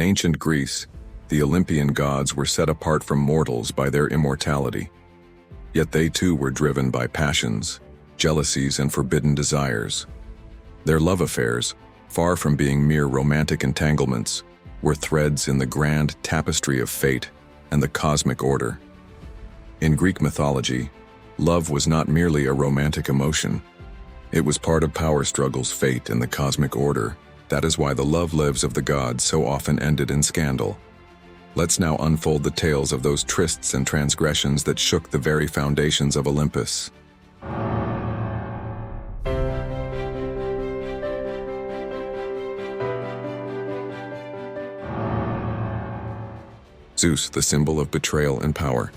In ancient Greece, the Olympian gods were set apart from mortals by their immortality. Yet they too were driven by passions, jealousies, and forbidden desires. Their love affairs, far from being mere romantic entanglements, were threads in the grand tapestry of fate and the cosmic order. In Greek mythology, love was not merely a romantic emotion. It was part of power struggles, fate, and the cosmic order. That is why the love lives of the gods so often ended in scandal. Let's now unfold the tales of those trysts and transgressions that shook the very foundations of Olympus. Zeus, the symbol of betrayal and power.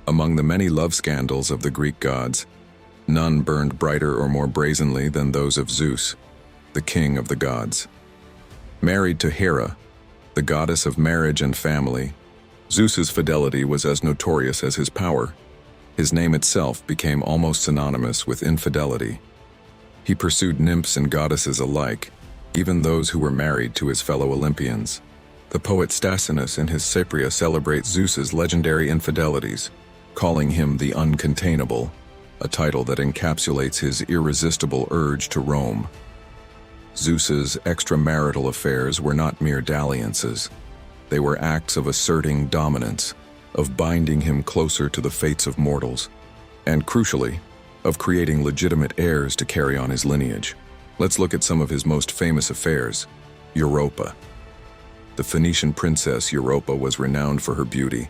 Among the many love scandals of the Greek gods, none burned brighter or more brazenly than those of Zeus, the king of the gods. Married to Hera, the goddess of marriage and family, Zeus's fidelity was as notorious as his power. His name itself became almost synonymous with infidelity. He pursued nymphs and goddesses alike, even those who were married to his fellow Olympians. The poet Adonis in his Cypria celebrates Zeus's legendary infidelities, calling him the Uncontainable, a title that encapsulates his irresistible urge to roam. Zeus's extramarital affairs were not mere dalliances. They were acts of asserting dominance, of binding him closer to the fates of mortals, and crucially, of creating legitimate heirs to carry on his lineage. Let's look at some of his most famous affairs. Europa. The Phoenician princess Europa was renowned for her beauty.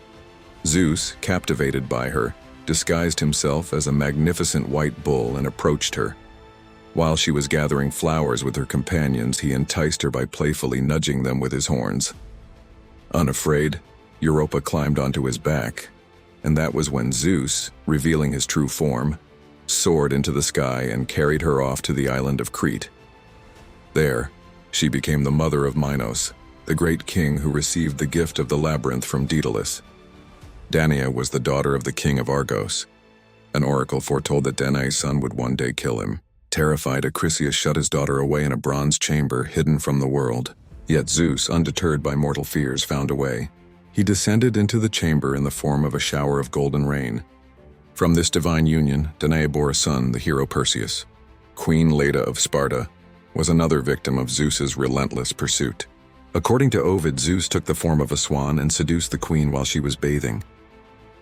Zeus, captivated by her, disguised himself as a magnificent white bull and approached her. While she was gathering flowers with her companions, he enticed her by playfully nudging them with his horns. Unafraid, Europa climbed onto his back, and that was when Zeus, revealing his true form, soared into the sky and carried her off to the island of Crete. There, she became the mother of Minos, the great king who received the gift of the labyrinth from Daedalus. Danae was the daughter of the king of Argos. An oracle foretold that Danae's son would one day kill him. Terrified, Acrisius shut his daughter away in a bronze chamber hidden from the world. Yet Zeus, undeterred by mortal fears, found a way. He descended into the chamber in the form of a shower of golden rain. From this divine union, Danae bore a son, the hero Perseus. Queen Leda of Sparta was another victim of Zeus's relentless pursuit. According to Ovid, Zeus took the form of a swan and seduced the queen while she was bathing.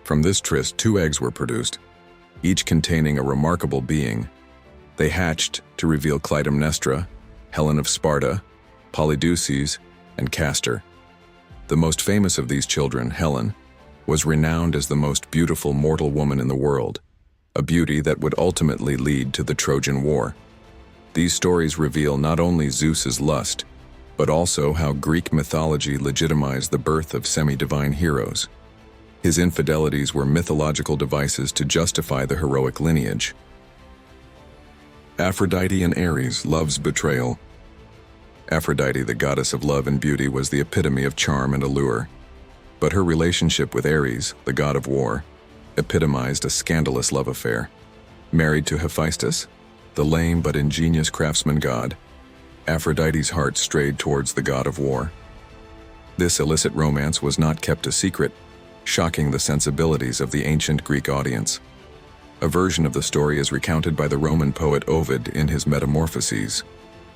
From this tryst, 2 eggs were produced, each containing a remarkable being. They hatched to reveal Clytemnestra, Helen of Sparta, Polydeuces, and Castor. The most famous of these children, Helen, was renowned as the most beautiful mortal woman in the world, a beauty that would ultimately lead to the Trojan War. These stories reveal not only Zeus's lust, but also how Greek mythology legitimized the birth of semi-divine heroes. His infidelities were mythological devices to justify the heroic lineage. Aphrodite and Ares, love's betrayal. Aphrodite, the goddess of love and beauty, was the epitome of charm and allure. But her relationship with Ares, the god of war, epitomized a scandalous love affair. Married to Hephaestus, the lame but ingenious craftsman god, Aphrodite's heart strayed towards the god of war. This illicit romance was not kept a secret, shocking the sensibilities of the ancient Greek audience. A version of the story is recounted by the Roman poet Ovid in his Metamorphoses,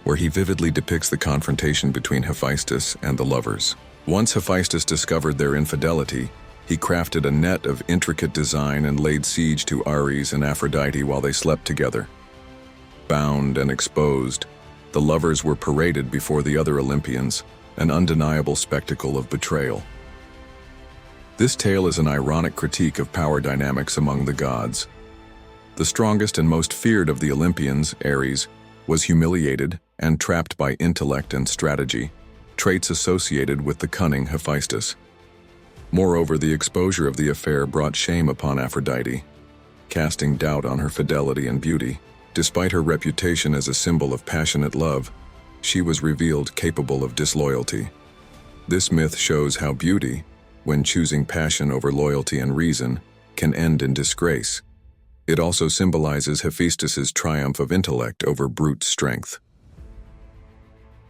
where he vividly depicts the confrontation between Hephaestus and the lovers. Once Hephaestus discovered their infidelity, he crafted a net of intricate design and laid siege to Ares and Aphrodite while they slept together. Bound and exposed, the lovers were paraded before the other Olympians, an undeniable spectacle of betrayal. This tale is an ironic critique of power dynamics among the gods. The strongest and most feared of the Olympians, Ares, was humiliated and trapped by intellect and strategy, traits associated with the cunning Hephaestus. Moreover, the exposure of the affair brought shame upon Aphrodite, casting doubt on her fidelity and beauty. Despite her reputation as a symbol of passionate love, she was revealed capable of disloyalty. This myth shows how beauty, when choosing passion over loyalty and reason, can end in disgrace. It also symbolizes Hephaestus's triumph of intellect over brute strength.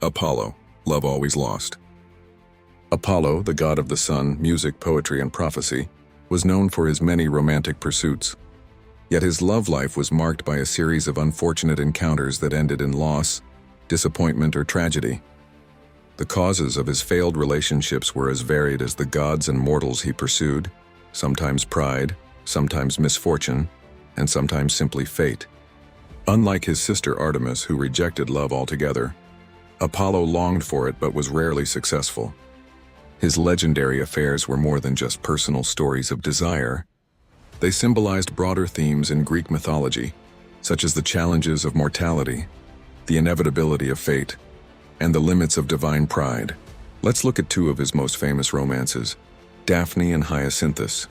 Apollo, love always lost. Apollo, the god of the sun, music, poetry, and prophecy, was known for his many romantic pursuits. Yet his love life was marked by a series of unfortunate encounters that ended in loss, disappointment, or tragedy. The causes of his failed relationships were as varied as the gods and mortals he pursued, sometimes pride, sometimes misfortune, and sometimes simply fate. Unlike his sister Artemis, who rejected love altogether, Apollo longed for it but was rarely successful. His legendary affairs were more than just personal stories of desire. They symbolized broader themes in Greek mythology, such as the challenges of mortality, the inevitability of fate, and the limits of divine pride. Let's look at two of his most famous romances, Daphne and Hyacinthus.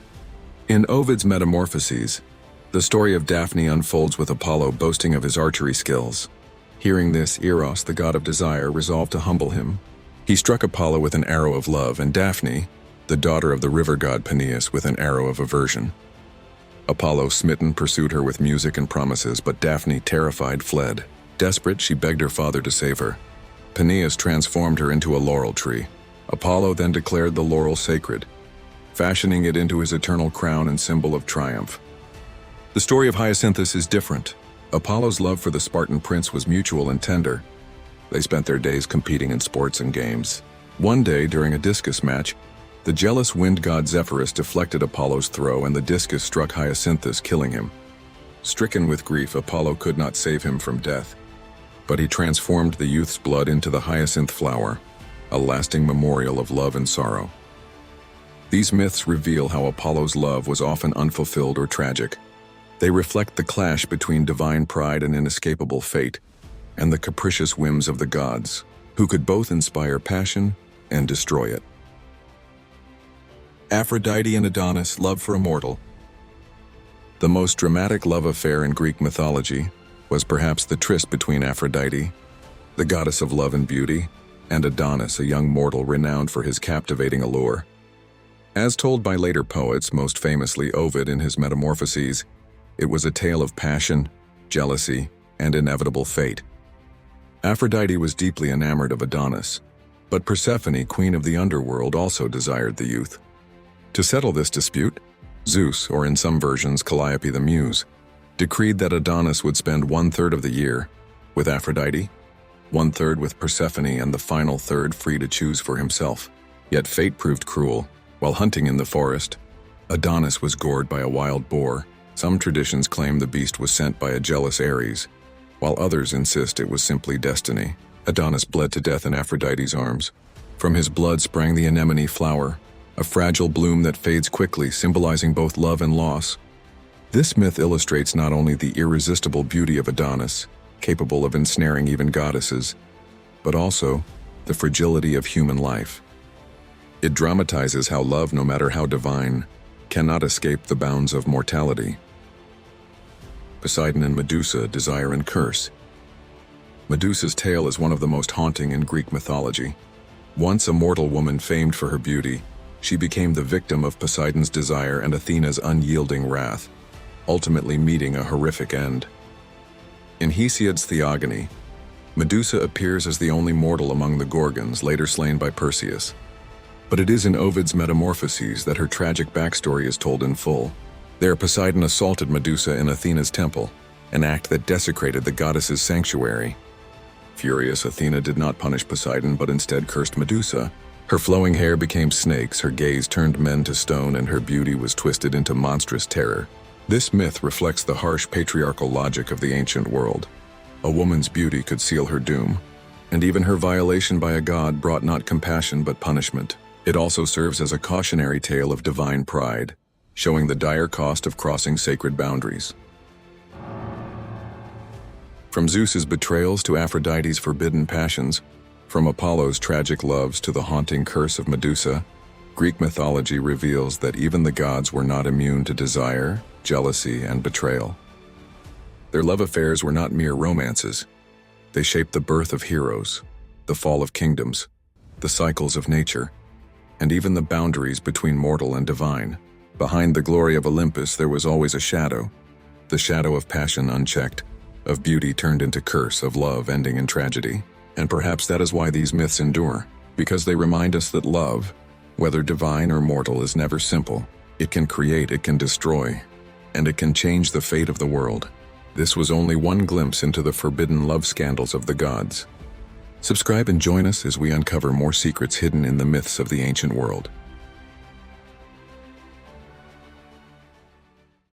In Ovid's Metamorphoses, the story of Daphne unfolds with Apollo boasting of his archery skills. Hearing this, Eros, the god of desire, resolved to humble him. He struck Apollo with an arrow of love, and Daphne, the daughter of the river god Peneus, with an arrow of aversion. Apollo, smitten, pursued her with music and promises, but Daphne, terrified, fled. Desperate, she begged her father to save her. Peneus transformed her into a laurel tree. Apollo then declared the laurel sacred, fashioning it into his eternal crown and symbol of triumph. The story of Hyacinthus is different. Apollo's love for the Spartan prince was mutual and tender. They spent their days competing in sports and games. One day, during a discus match, the jealous wind god Zephyrus deflected Apollo's throw and the discus struck Hyacinthus, killing him. Stricken with grief, Apollo could not save him from death, but he transformed the youth's blood into the hyacinth flower, a lasting memorial of love and sorrow. These myths reveal how Apollo's love was often unfulfilled or tragic. They reflect the clash between divine pride and inescapable fate, and the capricious whims of the gods, who could both inspire passion and destroy it. Aphrodite and Adonis, love for a mortal. The most dramatic love affair in Greek mythology was perhaps the tryst between Aphrodite, the goddess of love and beauty, and Adonis, a young mortal renowned for his captivating allure. As told by later poets, most famously Ovid in his Metamorphoses, it was a tale of passion, jealousy, and inevitable fate. Aphrodite was deeply enamored of Adonis, but Persephone, queen of the underworld, also desired the youth. To settle this dispute, Zeus, or in some versions Calliope the Muse, decreed that Adonis would spend 1/3 of the year with Aphrodite, 1/3 with Persephone, and the final third free to choose for himself. Yet fate proved cruel. While hunting in the forest, Adonis was gored by a wild boar. Some traditions claim the beast was sent by a jealous Ares, while others insist it was simply destiny. Adonis bled to death in Aphrodite's arms. From his blood sprang the anemone flower, a fragile bloom that fades quickly, symbolizing both love and loss. This myth illustrates not only the irresistible beauty of Adonis, capable of ensnaring even goddesses, but also the fragility of human life. It dramatizes how love, no matter how divine, cannot escape the bounds of mortality. Poseidon and Medusa, desire and curse. Medusa's tale is one of the most haunting in Greek mythology. Once a mortal woman famed for her beauty, she became the victim of Poseidon's desire and Athena's unyielding wrath, ultimately meeting a horrific end. In Hesiod's Theogony, Medusa appears as the only mortal among the Gorgons, later slain by Perseus. But it is in Ovid's Metamorphoses that her tragic backstory is told in full. There, Poseidon assaulted Medusa in Athena's temple, an act that desecrated the goddess's sanctuary. Furious, Athena did not punish Poseidon, but instead cursed Medusa. Her flowing hair became snakes, her gaze turned men to stone, and her beauty was twisted into monstrous terror. This myth reflects the harsh patriarchal logic of the ancient world. A woman's beauty could seal her doom, and even her violation by a god brought not compassion but punishment. It also serves as a cautionary tale of divine pride, showing the dire cost of crossing sacred boundaries. From Zeus's betrayals to Aphrodite's forbidden passions, from Apollo's tragic loves to the haunting curse of Medusa, Greek mythology reveals that even the gods were not immune to desire, jealousy, and betrayal. Their love affairs were not mere romances. They shaped the birth of heroes, the fall of kingdoms, the cycles of nature, and even the boundaries between mortal and divine. Behind the glory of Olympus there was always a shadow, the shadow of passion unchecked, of beauty turned into curse, of love ending in tragedy. And perhaps that is why these myths endure. because they remind us that love, whether divine or mortal, is never simple. It can create, it can destroy, and it can change the fate of the world. This was only one glimpse into the forbidden love scandals of the gods. Subscribe and join us as we uncover more secrets hidden in the myths of the ancient world.